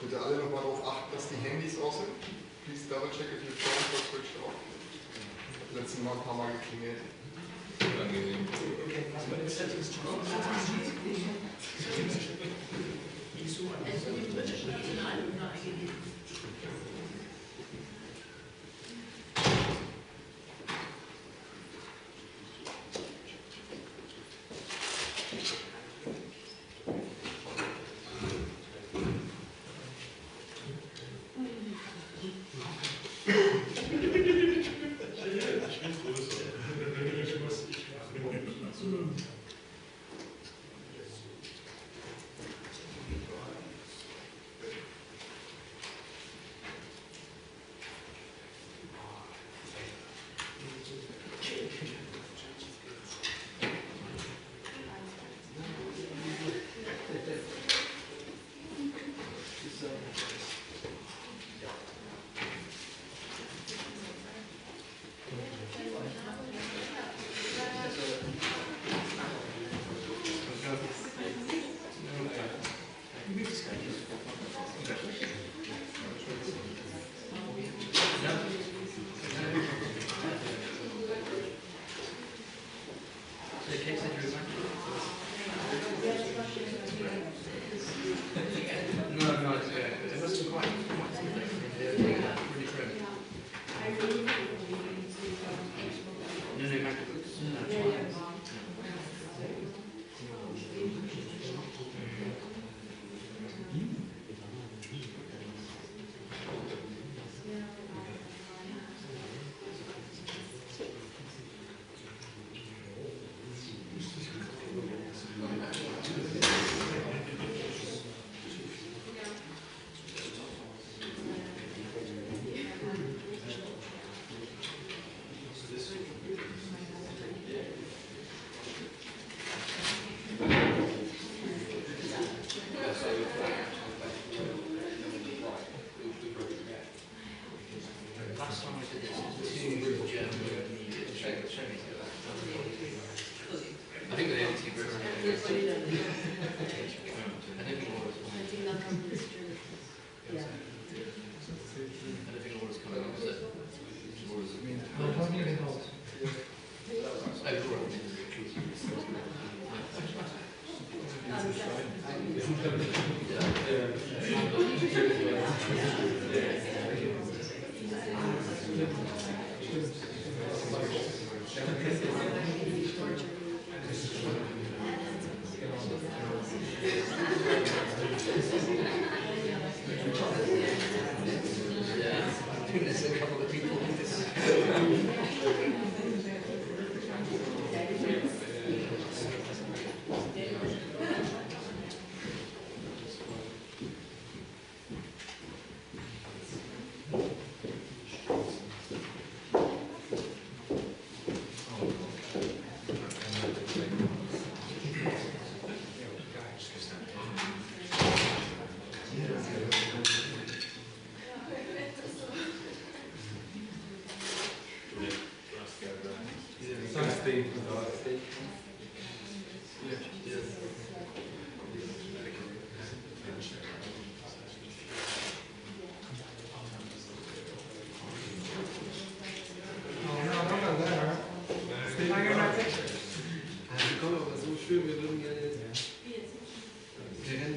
Bitte alle nochmal darauf achten, dass die Handys aus sind. Please double check if your phones are switched off. Letztes Mal ein paar Mal geklingelt. Unangenehm.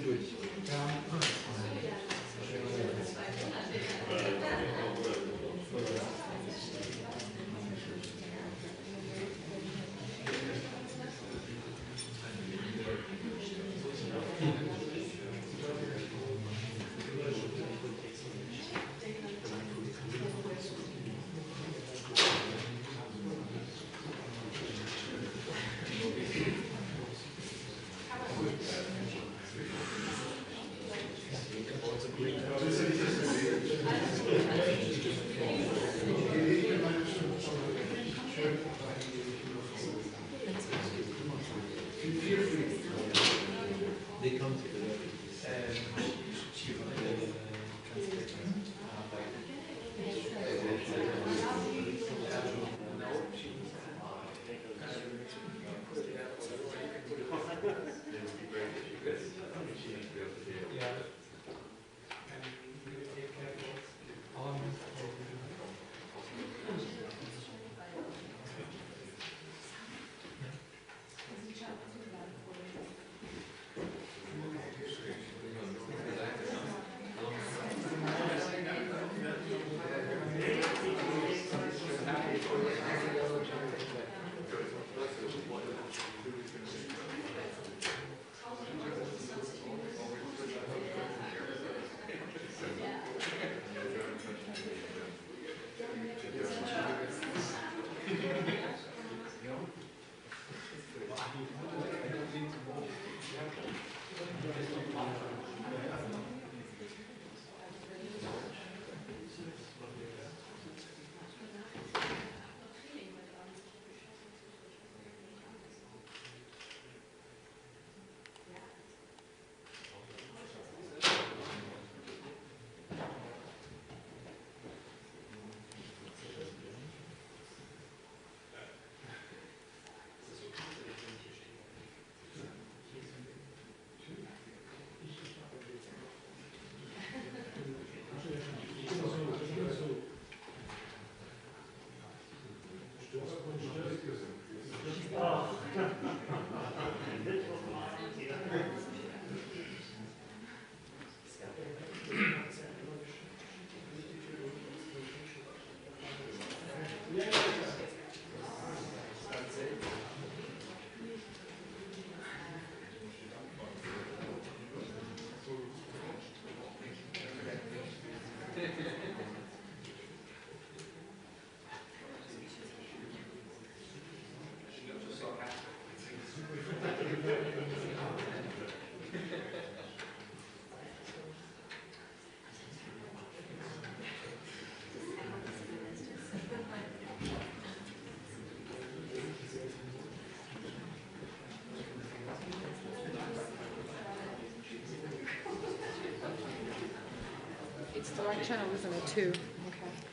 durch. It's the right channel, isn't it, too? Okay.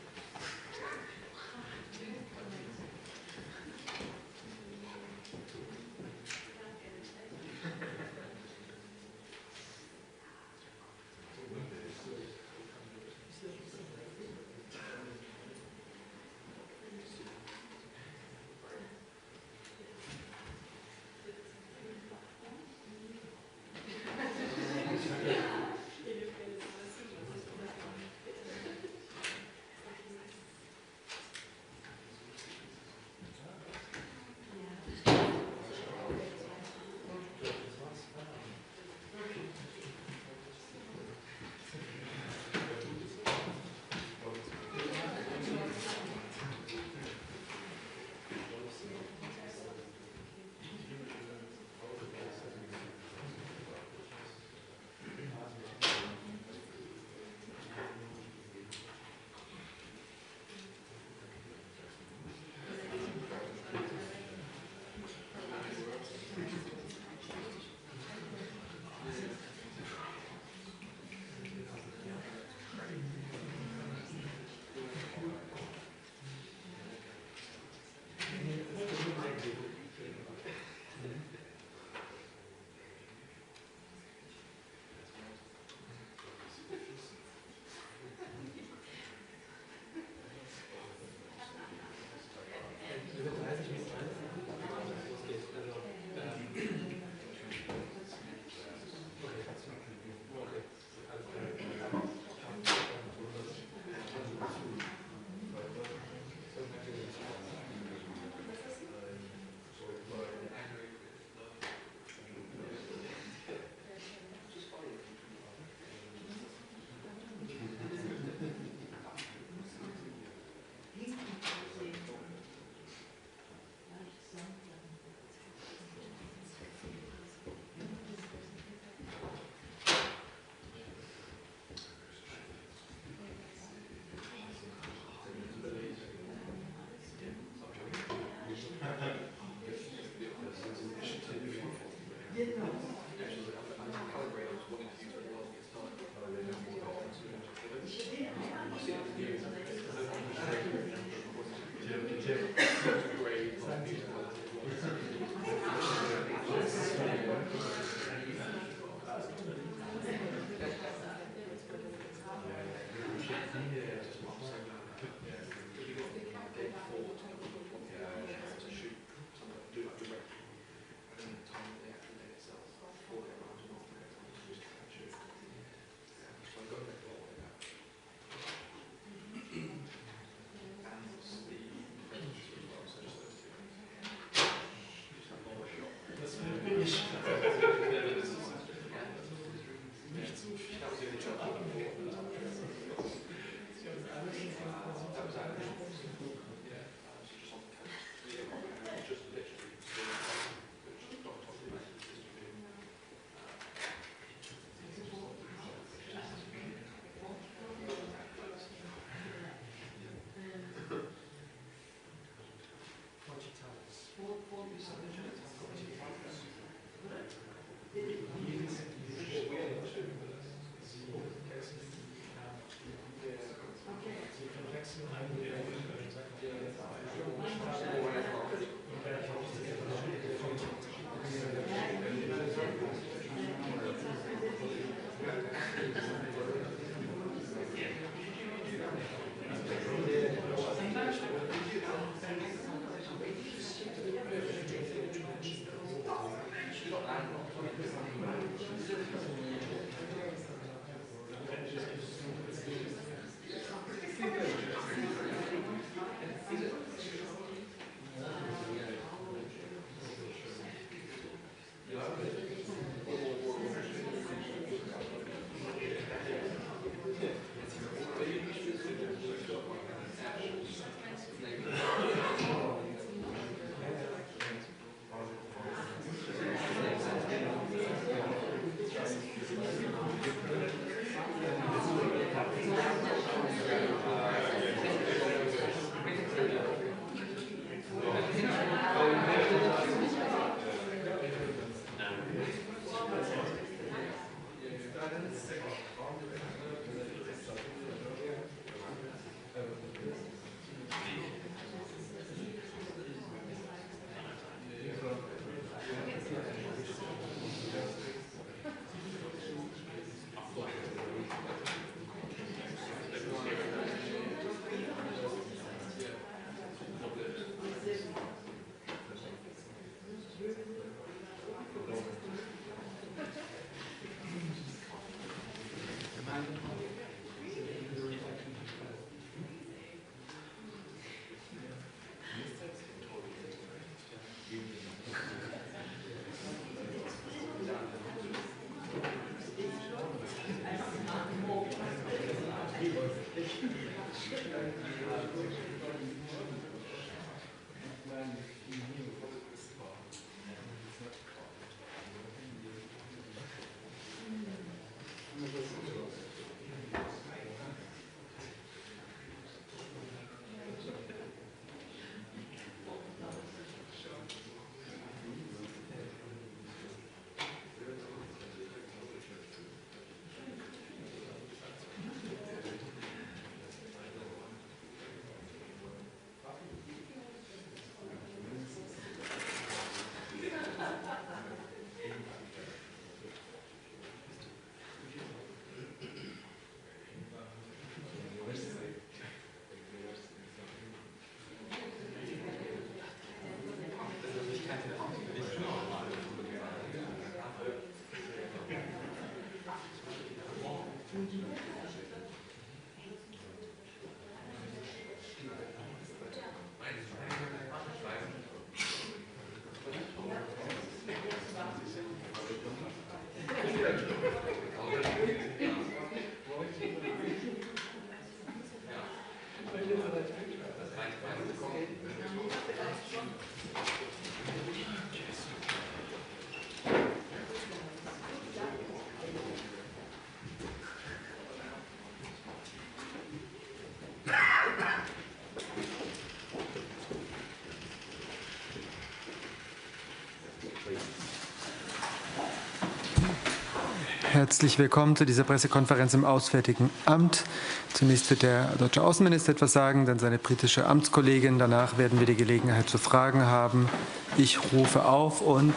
Herzlich willkommen zu dieser Pressekonferenz im Auswärtigen Amt. Zunächst wird der deutsche Außenminister etwas sagen, dann seine britische Amtskollegin. Danach werden wir die Gelegenheit zu Fragen haben. Ich rufe auf und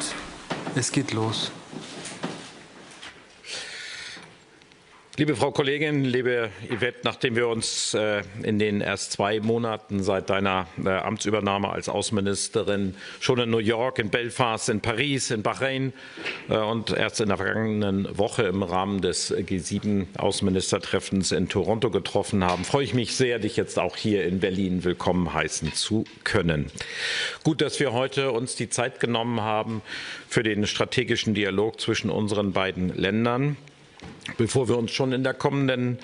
es geht los. Liebe Frau Kollegin, liebe Yvette, nachdem wir uns in den erst 2 Monaten seit deiner Amtsübernahme als Außenministerin schon in New York, in Belfast, in Paris, in Bahrain und erst in der vergangenen Woche im Rahmen des G7-Außenministertreffens in Toronto getroffen haben, freue ich mich sehr, dich jetzt auch hier in Berlin willkommen heißen zu können. Gut, dass wir heute uns die Zeit genommen haben für den strategischen Dialog zwischen unseren beiden Ländern. Bevor wir uns schon in der kommenden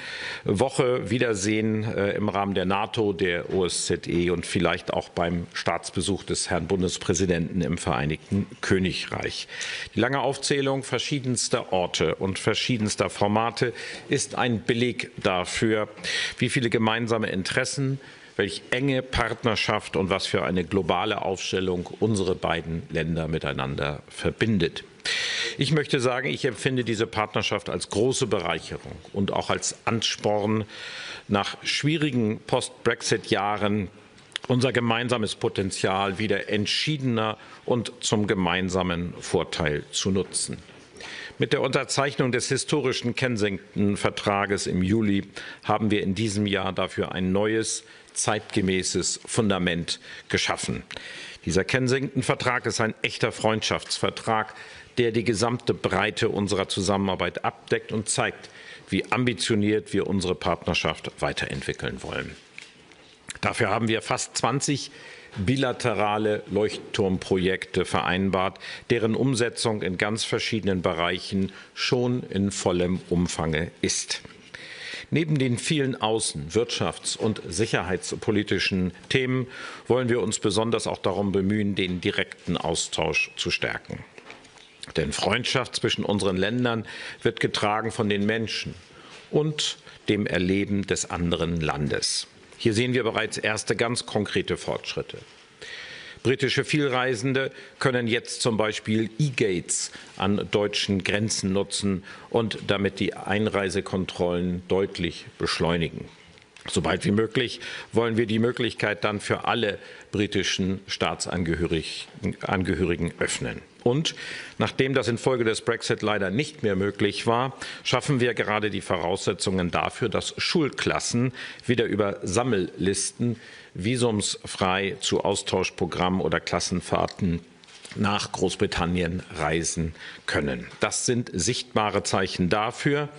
Woche wiedersehen im Rahmen der NATO, der OSZE und vielleicht auch beim Staatsbesuch des Herrn Bundespräsidenten im Vereinigten Königreich. Die lange Aufzählung verschiedenster Orte und verschiedenster Formate ist ein Beleg dafür, wie viele gemeinsame Interessen, welch enge Partnerschaft und was für eine globale Aufstellung unsere beiden Länder miteinander verbindet. Ich möchte sagen, ich empfinde diese Partnerschaft als große Bereicherung und auch als Ansporn, nach schwierigen Post-Brexit-Jahren unser gemeinsames Potenzial wieder entschiedener und zum gemeinsamen Vorteil zu nutzen. Mit der Unterzeichnung des historischen Kensington-Vertrages im Juli haben wir in diesem Jahr dafür ein neues, zeitgemäßes Fundament geschaffen. Dieser Kensington-Vertrag ist ein echter Freundschaftsvertrag, der die gesamte Breite unserer Zusammenarbeit abdeckt und zeigt, wie ambitioniert wir unsere Partnerschaft weiterentwickeln wollen. Dafür haben wir fast 20 bilaterale Leuchtturmprojekte vereinbart, deren Umsetzung in ganz verschiedenen Bereichen schon in vollem Umfange ist. Neben den vielen außen-, wirtschafts- und sicherheitspolitischen Themen wollen wir uns besonders auch darum bemühen, den direkten Austausch zu stärken. Denn Freundschaft zwischen unseren Ländern wird getragen von den Menschen und dem Erleben des anderen Landes. Hier sehen wir bereits erste ganz konkrete Fortschritte. Britische Vielreisende können jetzt zum Beispiel E-Gates an deutschen Grenzen nutzen und damit die Einreisekontrollen deutlich beschleunigen. Sobald wie möglich wollen wir die Möglichkeit dann für alle britischen Staatsangehörigen öffnen. Und nachdem das infolge des Brexit leider nicht mehr möglich war, schaffen wir gerade die Voraussetzungen dafür, dass Schulklassen wieder über Sammellisten visumsfrei zu Austauschprogrammen oder Klassenfahrten nach Großbritannien reisen können. Das sind sichtbare Zeichen dafür,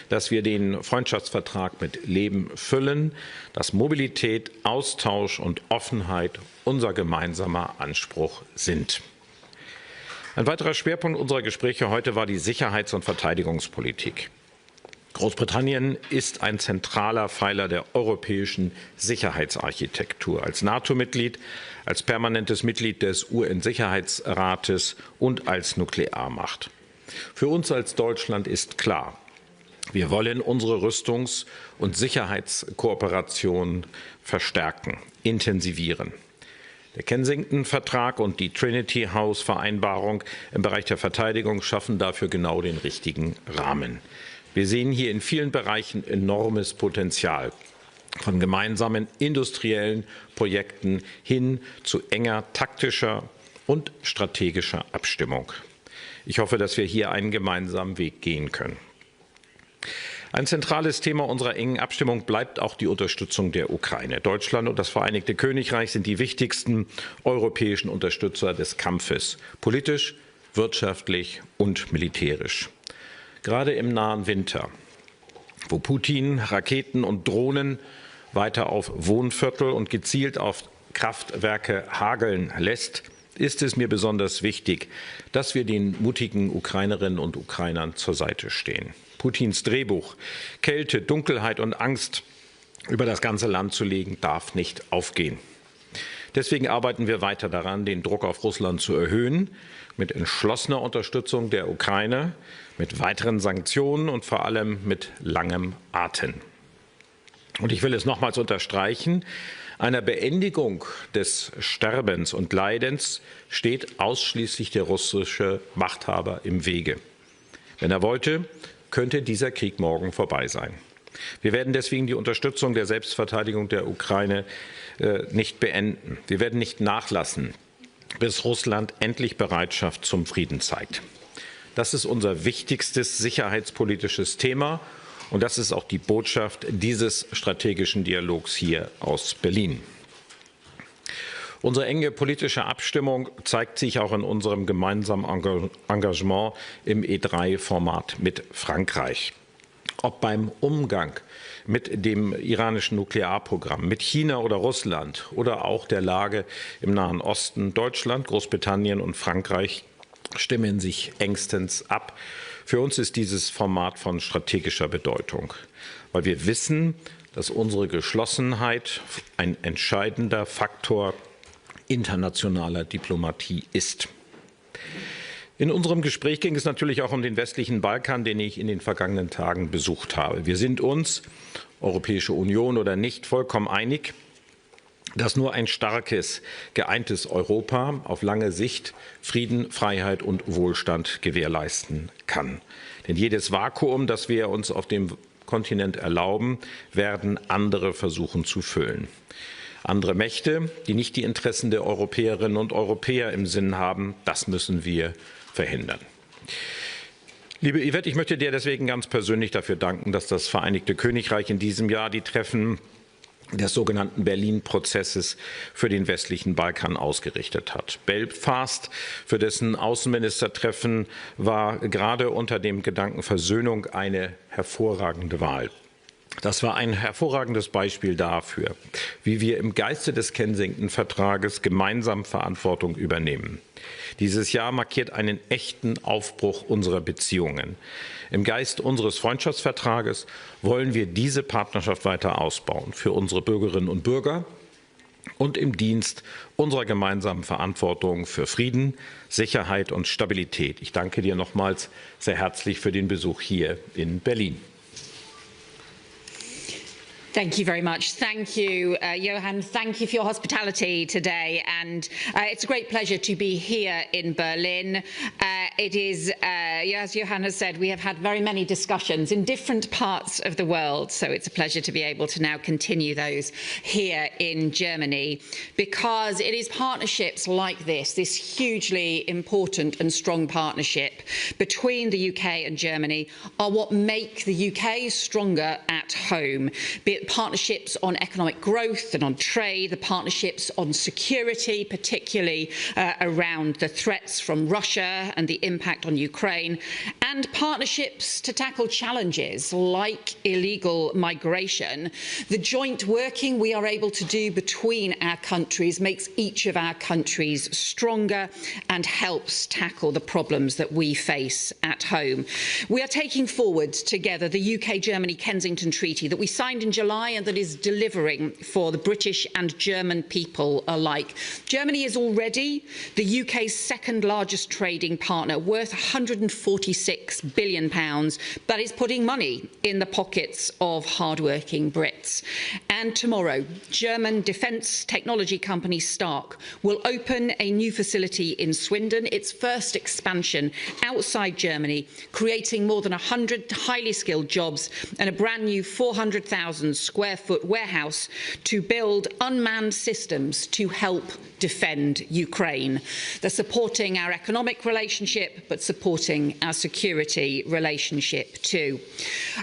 dass wir den Freundschaftsvertrag mit Leben füllen, dass Mobilität, Austausch und Offenheit unser gemeinsamer Anspruch sind. Ein weiterer Schwerpunkt unserer Gespräche heute war die Sicherheits- und Verteidigungspolitik. Großbritannien ist ein zentraler Pfeiler der europäischen Sicherheitsarchitektur. Als NATO-Mitglied, als permanentes Mitglied des UN-Sicherheitsrates und als Nuklearmacht. Für uns als Deutschland ist klar, wir wollen unsere Rüstungs- und Sicherheitskooperation verstärken, intensivieren. Der Kensington-Vertrag und die Trinity House-Vereinbarung im Bereich der Verteidigung schaffen dafür genau den richtigen Rahmen. Wir sehen hier in vielen Bereichen enormes Potenzial, von gemeinsamen industriellen Projekten hin zu enger taktischer und strategischer Abstimmung. Ich hoffe, dass wir hier einen gemeinsamen Weg gehen können. Ein zentrales Thema unserer engen Abstimmung bleibt auch die Unterstützung der Ukraine. Deutschland und das Vereinigte Königreich sind die wichtigsten europäischen Unterstützer des Kampfes, politisch, wirtschaftlich und militärisch. Gerade im nahen Winter, wo Putin Raketen und Drohnen weiter auf Wohnviertel und gezielt auf Kraftwerke hageln lässt, ist es mir besonders wichtig, dass wir den mutigen Ukrainerinnen und Ukrainern zur Seite stehen. Putins Drehbuch, Kälte, Dunkelheit und Angst über das ganze Land zu legen, darf nicht aufgehen. Deswegen arbeiten wir weiter daran, den Druck auf Russland zu erhöhen, mit entschlossener Unterstützung der Ukraine, mit weiteren Sanktionen und vor allem mit langem Atem. Und ich will es nochmals unterstreichen, einer Beendigung des Sterbens und Leidens steht ausschließlich der russische Machthaber im Wege. Wenn er wollte, könnte dieser Krieg morgen vorbei sein. Wir werden deswegen die Unterstützung der Selbstverteidigung der Ukraine nicht beenden. Wir werden nicht nachlassen, bis Russland endlich Bereitschaft zum Frieden zeigt. Das ist unser wichtigstes sicherheitspolitisches Thema Und das ist auch die Botschaft dieses strategischen Dialogs hier aus Berlin. Unsere enge politische Abstimmung zeigt sich auch in unserem gemeinsamen Engagement im E3-Format mit Frankreich. Ob beim Umgang mit dem iranischen Nuklearprogramm, mit China oder Russland oder auch der Lage im Nahen Osten, Deutschland, Großbritannien und Frankreich stimmen sich engstens ab. Für uns ist dieses Format von strategischer Bedeutung, weil wir wissen, dass unsere Geschlossenheit ein entscheidender Faktor internationaler Diplomatie ist. In unserem Gespräch ging es natürlich auch um den westlichen Balkan, den ich in den vergangenen Tagen besucht habe. Wir sind uns, Europäische Union oder nicht, vollkommen einig, dass nur ein starkes, geeintes Europa auf lange Sicht Frieden, Freiheit und Wohlstand gewährleisten kann. Denn jedes Vakuum, das wir uns auf dem Kontinent erlauben, werden andere versuchen zu füllen. Andere Mächte, die nicht die Interessen der Europäerinnen und Europäer im Sinn haben, das müssen wir verhindern. Liebe Yvette, ich möchte dir deswegen ganz persönlich dafür danken, dass das Vereinigte Königreich in diesem Jahr die Treffen des sogenannten Berlin-Prozesses für den westlichen Balkan ausgerichtet hat. Belfast, für dessen Außenministertreffen, war gerade unter dem Gedanken Versöhnung eine hervorragende Wahl. Das war ein hervorragendes Beispiel dafür, wie wir im Geiste des Kensington-Vertrages gemeinsam Verantwortung übernehmen. Dieses Jahr markiert einen echten Aufbruch unserer Beziehungen. Im Geist unseres Freundschaftsvertrages wollen wir diese Partnerschaft weiter ausbauen für unsere Bürgerinnen und Bürger und im Dienst unserer gemeinsamen Verantwortung für Frieden, Sicherheit und Stabilität. Ich danke dir nochmals sehr herzlich für den Besuch hier in Berlin. Thank you very much. Thank you, Johann. Thank you for your hospitality today. And it's a great pleasure to be here in Berlin. It is, as Johann has said, we have had very many discussions in different parts of the world. So it's a pleasure to be able to now continue those here in Germany, because it is partnerships like this hugely important and strong partnership between the UK and Germany, are what make the UK stronger at home. Be it partnerships on economic growth and on trade, the partnerships on security, particularly around the threats from Russia and the impact on Ukraine, and partnerships to tackle challenges like illegal migration. The joint working we are able to do between our countries makes each of our countries stronger and helps tackle the problems that we face at home. We are taking forward together the UK-Germany Kensington Treaty that we signed in July and that is delivering for the British and German people alike. Germany is already the UK's second largest trading partner, worth £146 billion. That is putting money in the pockets of hardworking Brits. And tomorrow, German defence technology company Stark will open a new facility in Swindon, its first expansion outside Germany, creating more than 100 highly skilled jobs and a brand new 400,000 square foot warehouse to build unmanned systems to help defend Ukraine. They're supporting our economic relationship, but supporting our security relationship too.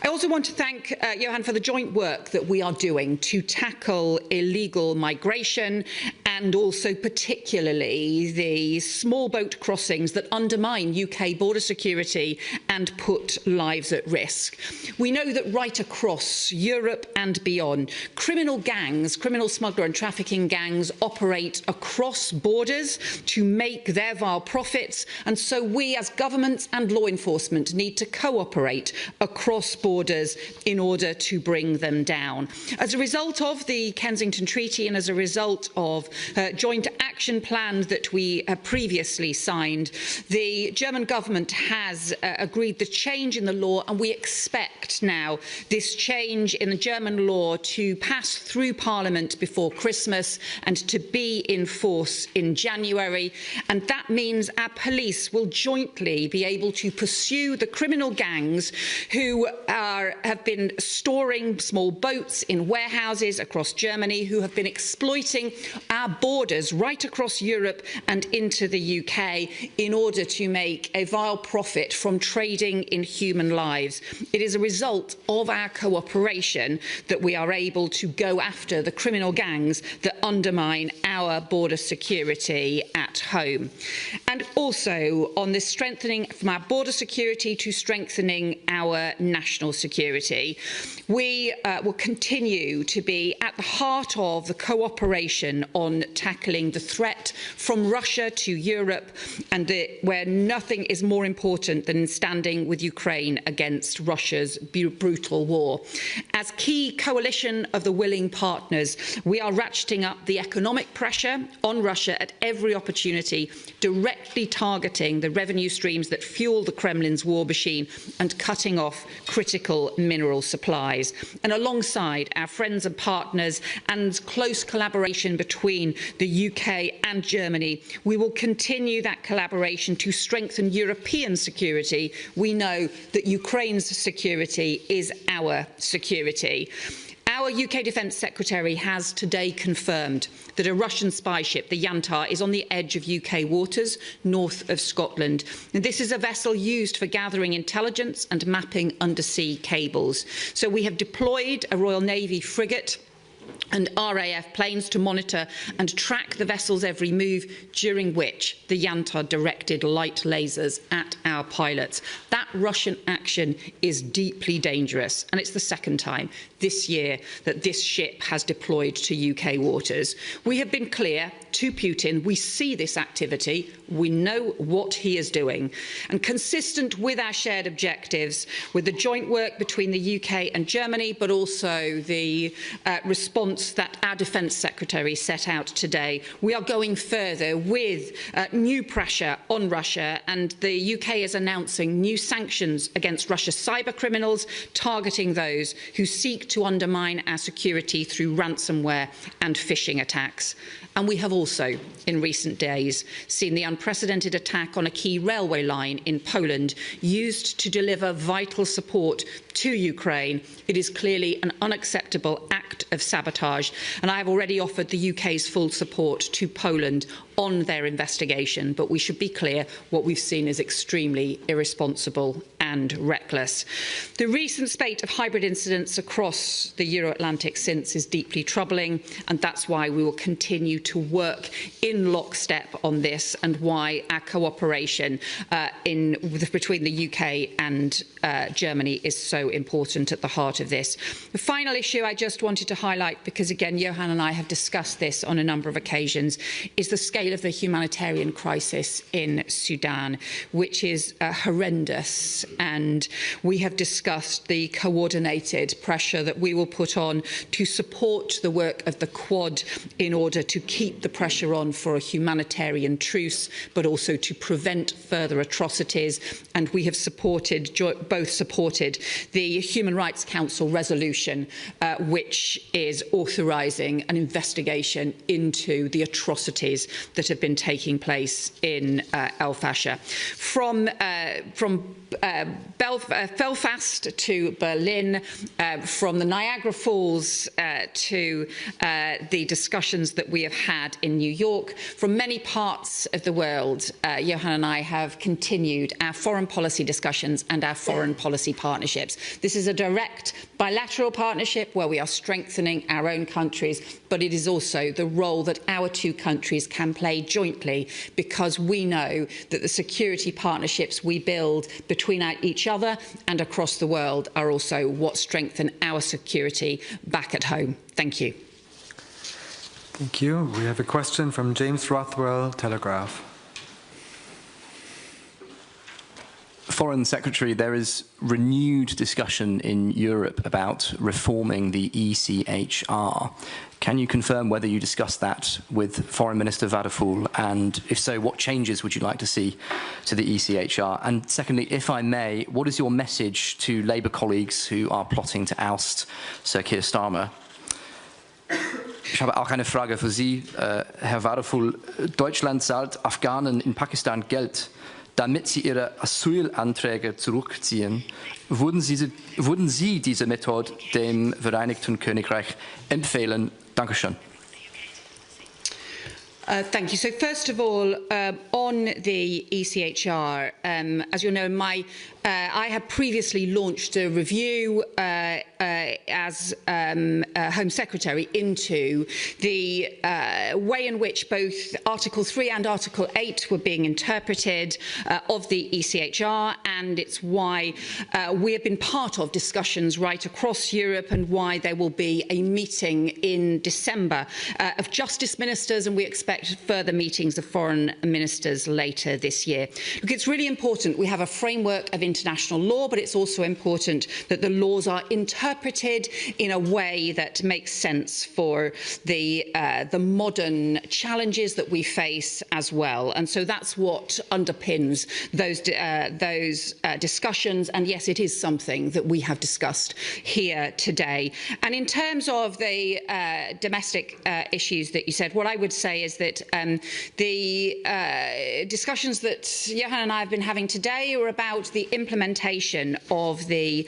I also want to thank Johann for the joint work that we are doing to tackle illegal migration and also particularly the small boat crossings that undermine UK border security and put lives at risk. We know that right across Europe and beyond, criminal gangs, criminal smuggler and trafficking gangs operate across borders to make their vile profits, and so we as governments and law enforcement need to cooperate across borders in order to bring them down. As a result of the Kensington Treaty and as a result of joint action plans that we have previously signed, the German government has agreed the change in the law, and we expect now this change in the German law to pass through Parliament before Christmas and to be in force in January. And that means our police will jointly be able to pursue the criminal gangs who have been storing small boats in warehouses across Germany, who have been exploiting our borders right across Europe and into the UK in order to make a vile profit from trading in human lives. It is a result of our cooperation that we are able to go after the criminal gangs that undermine our border security at home. And also on this strengthening from our border security to strengthening our national security, we will continue to be at the heart of the cooperation on tackling the threat from Russia to Europe, and where nothing is more important than standing with Ukraine against Russia's brutal war. As key coalition of the willing partners, we are ratcheting up the economic pressure on Russia at every opportunity, directly targeting the revenue streams that fuel the Kremlin's war machine and cutting off critical mineral supplies. And alongside our friends and partners and close collaboration between the UK and Germany, we will continue that collaboration to strengthen European security. We know that Ukraine's security is our security. Our UK Defence Secretary has today confirmed that a Russian spy ship, the Yantar, is on the edge of UK waters north of Scotland. And this is a vessel used for gathering intelligence and mapping undersea cables. So we have deployed a Royal Navy frigate and RAF planes to monitor and track the vessel's every move, during which the Yantar directed light lasers at our pilots. That Russian action is deeply dangerous, and it's the second time this year that this ship has deployed to UK waters. We have been clear to Putin, we see this activity, we know what he is doing, and consistent with our shared objectives, with the joint work between the UK and Germany, but also the response that our Defence Secretary set out today, we are going further with new pressure on Russia, and the UK is announcing new sanctions against Russia's cyber criminals, targeting those who seek to undermine our security through ransomware and phishing attacks. And we have also, in recent days, seen the unprecedented attack on a key railway line in Poland used to deliver vital support to Ukraine. It is clearly an unacceptable act of sabotage, and I have already offered the UK's full support to Poland on their investigation, but we should be clear, what we've seen is extremely irresponsible and reckless. The recent spate of hybrid incidents across the Euro-Atlantic since is deeply troubling, and that's why we will continue to work in lockstep on this, and why our cooperation between the UK and Germany is so important at the heart of this. The final issue I just wanted to highlight, because again Johann and I have discussed this on a number of occasions, is the scale of the humanitarian crisis in Sudan, which is horrendous, and we have discussed the coordinated pressure that we will put on to support the work of the Quad in order to keep the pressure on for a humanitarian truce, but also to prevent further atrocities. And we have both supported the Human Rights Council resolution, which is authorising an investigation into the atrocities that have been taking place in El Fasher. From Belfast to Berlin, from the Niagara Falls to the discussions that we have had in New York, from many parts of the world, Johann and I have continued our foreign policy discussions and our foreign policy partnerships. This is a direct bilateral partnership where we are strengthening our own countries, but it is also the role that our two countries can play jointly, because we know that the security partnerships we build between each other and across the world are also what strengthen our security back at home. Thank you. Thank you. We have a question from James Rothwell, Telegraph. Foreign Secretary, there is renewed discussion in Europe about reforming the ECHR. Can you confirm whether you discussed that with Foreign Minister Wadephul, and if so, what changes would you like to see to the ECHR? And secondly, if I may, what is your message to Labour colleagues who are plotting to oust Sir Keir Starmer? Ich habe auch eine Frage für Sie, Herr Wadephul. Deutschland zahlt Afghanen in Pakistan Geld, damit sie ihre Asylanträge zurückziehen. Würden Sie diese Methode dem Vereinigten Königreich empfehlen? Dankeschön. Thank you. So first of all, on the ECHR, as you know, I had previously launched a review as Home Secretary into the way in which both Article 3 and Article 8 were being interpreted of the ECHR, and it's why we have been part of discussions right across Europe, and why there will be a meeting in December of Justice Ministers, and we expect further meetings of foreign ministers later this year. Look, it's really important we have a framework of international law, but it's also important that the laws are interpreted in a way that makes sense for the modern challenges that we face as well. And so that's what underpins those discussions. And yes, it is something that we have discussed here today. And in terms of the domestic issues that you said, what I would say is that the discussions that Johann and I have been having today are about the implementation of the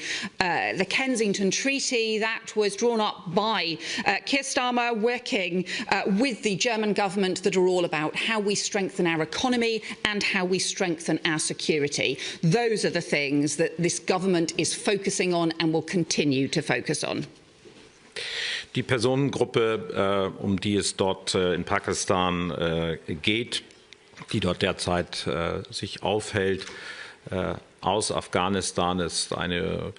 Kensington Treaty that was drawn up by Keir Starmer, working with the German government, that are all about how we strengthen our economy and how we strengthen our security. Those are the things that this government is focusing on and will continue to focus on. Die Personengruppe, um die es dort in Pakistan geht, die dort derzeit sich aufhält, aus Afghanistan, ist eine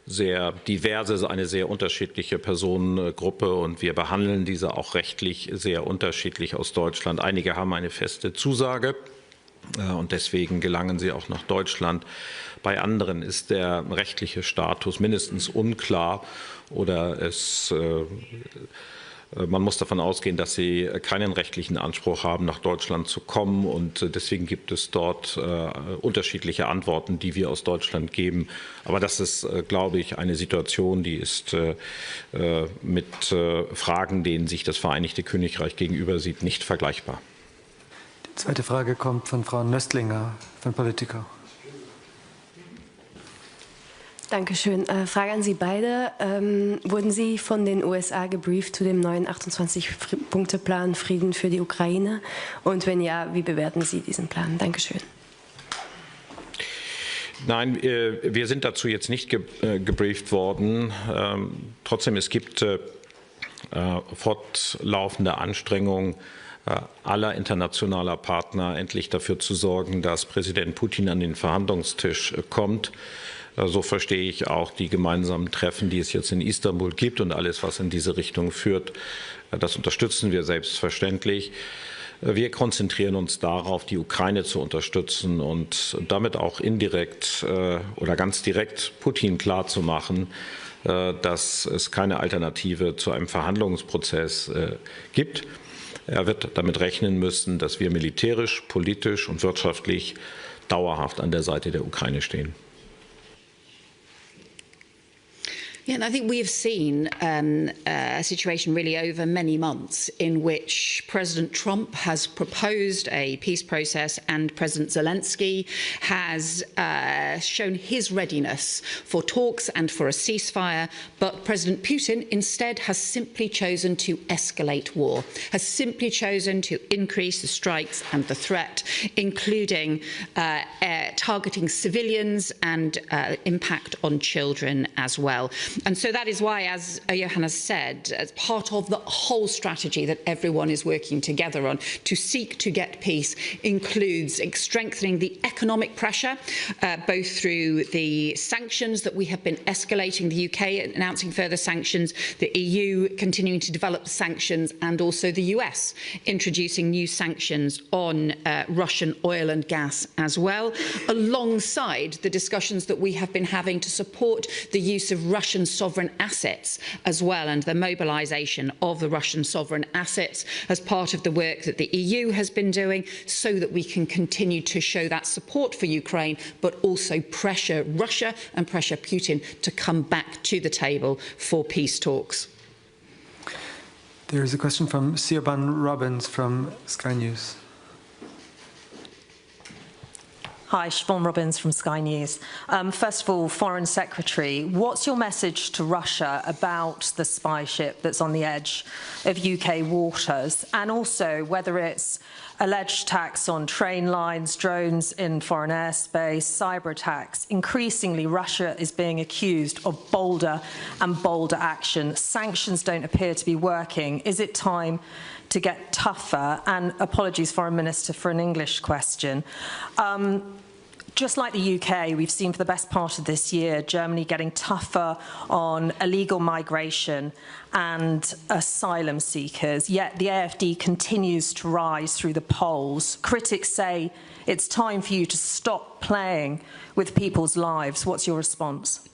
sehr diverse, eine sehr unterschiedliche Personengruppe, und wir behandeln diese auch rechtlich sehr unterschiedlich aus Deutschland. Einige haben eine feste Zusage und deswegen gelangen sie auch nach Deutschland. Bei anderen ist der rechtliche Status mindestens unklar, oder man muss davon ausgehen, dass sie keinen rechtlichen Anspruch haben, nach Deutschland zu kommen, und deswegen gibt es dort unterschiedliche Antworten, die wir aus Deutschland geben. Aber das ist, glaube ich, eine Situation, die ist mit Fragen, denen sich das Vereinigte Königreich gegenüber sieht, nicht vergleichbar. Die zweite Frage kommt von Frau Nöstlinger von Politico. Dankeschön. Frage an Sie beide. Wurden Sie von den USA gebrieft zu dem neuen 28-Punkte-Plan Frieden für die Ukraine? Und wenn ja, wie bewerten Sie diesen Plan? Dankeschön. Nein, wir sind dazu jetzt nicht gebrieft worden. Trotzdem, es gibt fortlaufende Anstrengungen aller internationaler Partner, endlich dafür zu sorgen, dass Präsident Putin an den Verhandlungstisch kommt. So verstehe ich auch die gemeinsamen Treffen, die es jetzt in Istanbul gibt, und alles, was in diese Richtung führt. Das unterstützen wir selbstverständlich. Wir konzentrieren uns darauf, die Ukraine zu unterstützen und damit auch indirekt oder ganz direkt Putin klarzumachen, dass es keine Alternative zu einem Verhandlungsprozess gibt. Er wird damit rechnen müssen, dass wir militärisch, politisch und wirtschaftlich dauerhaft an der Seite der Ukraine stehen. Yeah, and I think we have seen a situation really over many months in which President Trump has proposed a peace process, and President Zelensky has shown his readiness for talks and for a ceasefire, but President Putin instead has simply chosen to escalate war, has simply chosen to increase the strikes and the threat, including targeting civilians and impact on children as well. And so that is why, as Johann has said, as part of the whole strategy that everyone is working together on to seek to get peace includes strengthening the economic pressure, both through the sanctions that we have been escalating, the UK announcing further sanctions, the EU continuing to develop sanctions, and also the US introducing new sanctions on Russian oil and gas as well, alongside the discussions that we have been having to support the use of Russian sovereign assets as well, and the mobilisation of the Russian sovereign assets as part of the work that the EU has been doing, so that we can continue to show that support for Ukraine, but also pressure Russia and pressure Putin to come back to the table for peace talks. There is a question from Siobhan Robbins from Sky News. Hi, Siobhan Robbins from Sky News. First of all, Foreign Secretary, what's your message to Russia about the spy ship that's on the edge of UK waters, and also whether it's alleged attacks on train lines, drones in foreign airspace, cyber attacks? Increasingly, Russia is being accused of bolder and bolder action. Sanctions don't appear to be working. Is it time to get tougher? And apologies, Foreign Minister, for an English question. Just like the UK, we've seen for the best part of this year, Germany getting tougher on illegal migration and asylum seekers, yet the AfD continues to rise through the polls. Critics say it's time for you to stop playing with people's lives. What's your response?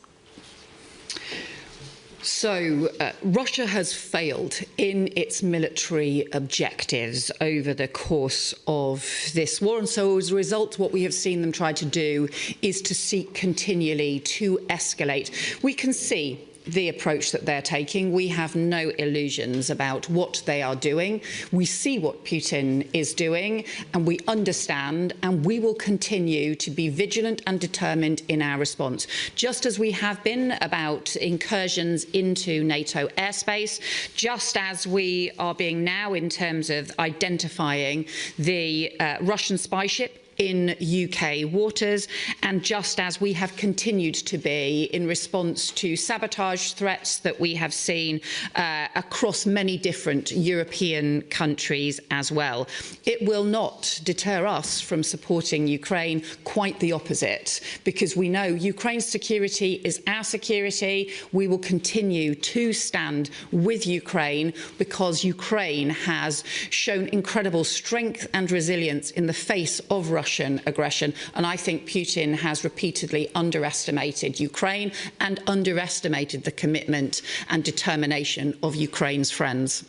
So Russia has failed in its military objectives over the course of this war, and so as a result what we have seen them try to do is to seek continually to escalate. We can see the approach that they're taking. We have no illusions about what they are doing. We see what Putin is doing, and we understand, and we will continue to be vigilant and determined in our response, just as we have been about incursions into NATO airspace, just as we are being now in terms of identifying the Russian spy ship in UK waters, and just as we have continued to be in response to sabotage threats that we have seen across many different European countries as well. It will not deter us from supporting Ukraine, quite the opposite, because we know Ukraine's security is our security. We will continue to stand with Ukraine because Ukraine has shown incredible strength and resilience in the face of Russian aggression, and I think Putin has repeatedly underestimated Ukraine and underestimated the commitment and determination of Ukraine's friends.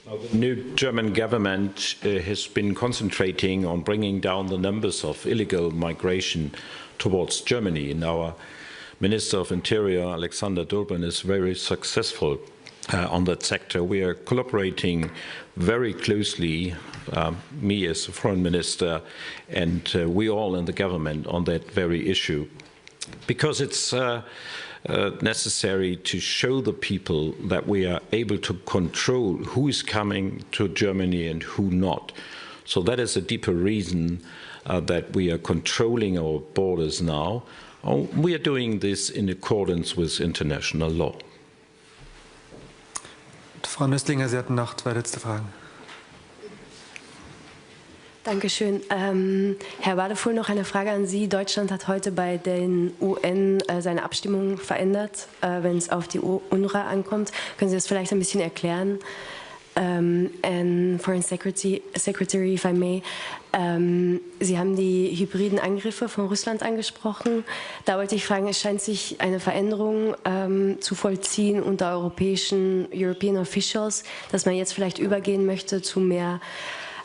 Now, the new German government has been concentrating on bringing down the numbers of illegal migration towards Germany, and our Minister of Interior, Alexander Dulban, is very successful on that sector. We are collaborating very closely, me as Foreign Minister and we all in the government, on that very issue, because it's necessary to show the people that we are able to control who is coming to Germany and who not. So that is a deeper reason that we are controlling our borders now. We are doing this in accordance with international law. Frau Nüsslinger, Sie hatten noch zwei letzte Fragen. Dankeschön. Herr Wadephul, noch eine Frage an Sie. Deutschland hat heute bei den UN seine Abstimmung verändert, wenn es auf die UNRWA ankommt. Können Sie das vielleicht ein bisschen erklären? And Foreign Secretary, if I may, Sie haben die hybriden Angriffe von Russland angesprochen. Da wollte ich fragen, es scheint sich eine Veränderung zu vollziehen unter European Officials, dass man jetzt vielleicht übergehen möchte zu mehr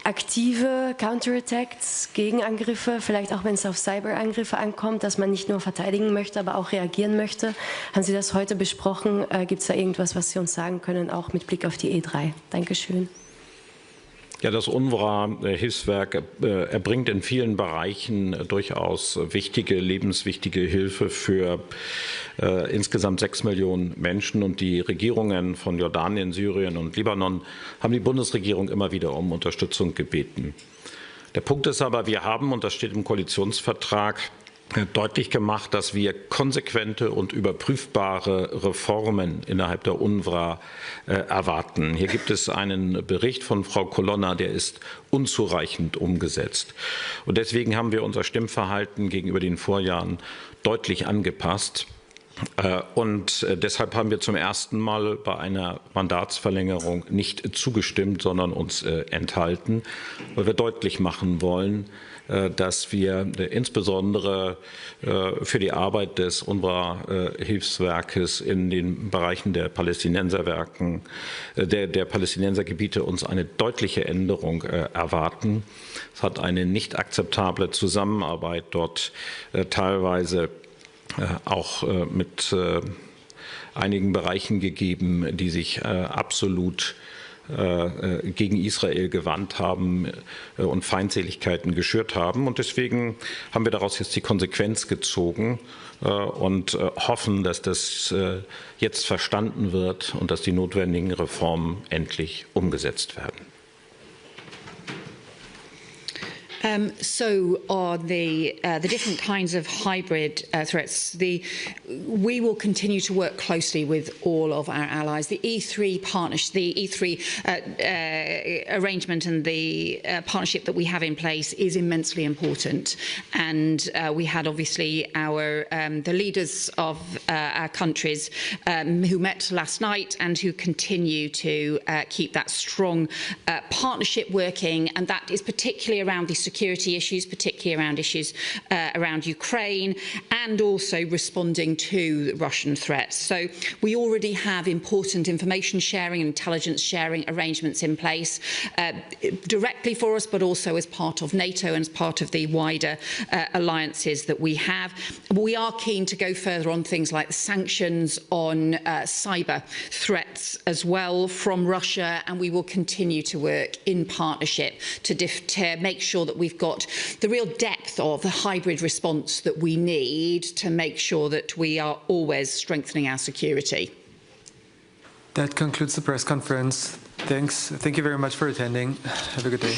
aktive Counterattacks, Gegenangriffe, vielleicht auch wenn es auf Cyberangriffe ankommt, dass man nicht nur verteidigen möchte, aber auch reagieren möchte. Haben Sie das heute besprochen? Gibt es da irgendwas, was Sie uns sagen können, auch mit Blick auf die E3? Dankeschön. Ja, das UNRWA-Hilfswerk erbringt in vielen Bereichen durchaus wichtige, lebenswichtige Hilfe für insgesamt 6 Millionen Menschen. Und die Regierungen von Jordanien, Syrien und Libanon haben die Bundesregierung immer wieder um Unterstützung gebeten. Der Punkt ist aber, wir haben, und das steht im Koalitionsvertrag, deutlich gemacht, dass wir konsequente und überprüfbare Reformen innerhalb der UNRWA erwarten. Hier gibt es einen Bericht von Frau Colonna, der ist unzureichend umgesetzt. Und deswegen haben wir unser Stimmverhalten gegenüber den Vorjahren deutlich angepasst. Und deshalb haben wir zum ersten Mal bei einer Mandatsverlängerung nicht zugestimmt, sondern uns enthalten, weil wir deutlich machen wollen, dass wir insbesondere für die Arbeit des UNRWA-Hilfswerkes in den Bereichen der Palästinenserwerken, der Palästinensergebiete uns eine deutliche Änderung erwarten. Es hat eine nicht akzeptable Zusammenarbeit dort teilweise auch mit einigen Bereichen gegeben, die sich absolut gegen Israel gewandt haben und Feindseligkeiten geschürt haben. Und deswegen haben wir daraus jetzt die Konsequenz gezogen und hoffen, dass das jetzt verstanden wird und dass die notwendigen Reformen endlich umgesetzt werden. So on the different kinds of hybrid threats, we will continue to work closely with all of our allies. The E3 partnership, the E3 arrangement and the partnership that we have in place is immensely important. And we had obviously the leaders of our countries who met last night and who continue to keep that strong partnership working, and that is particularly around the security issues, particularly around issues around Ukraine, and also responding to Russian threats. So we already have important information sharing and intelligence sharing arrangements in place directly for us, but also as part of NATO and as part of the wider alliances that we have. We are keen to go further on things like the sanctions on cyber threats as well from Russia, and we will continue to work in partnership to make sure that we've got the real depth of the hybrid response that we need to make sure that we are always strengthening our security. That concludes the press conference. Thank you very much for attending. Have a good day.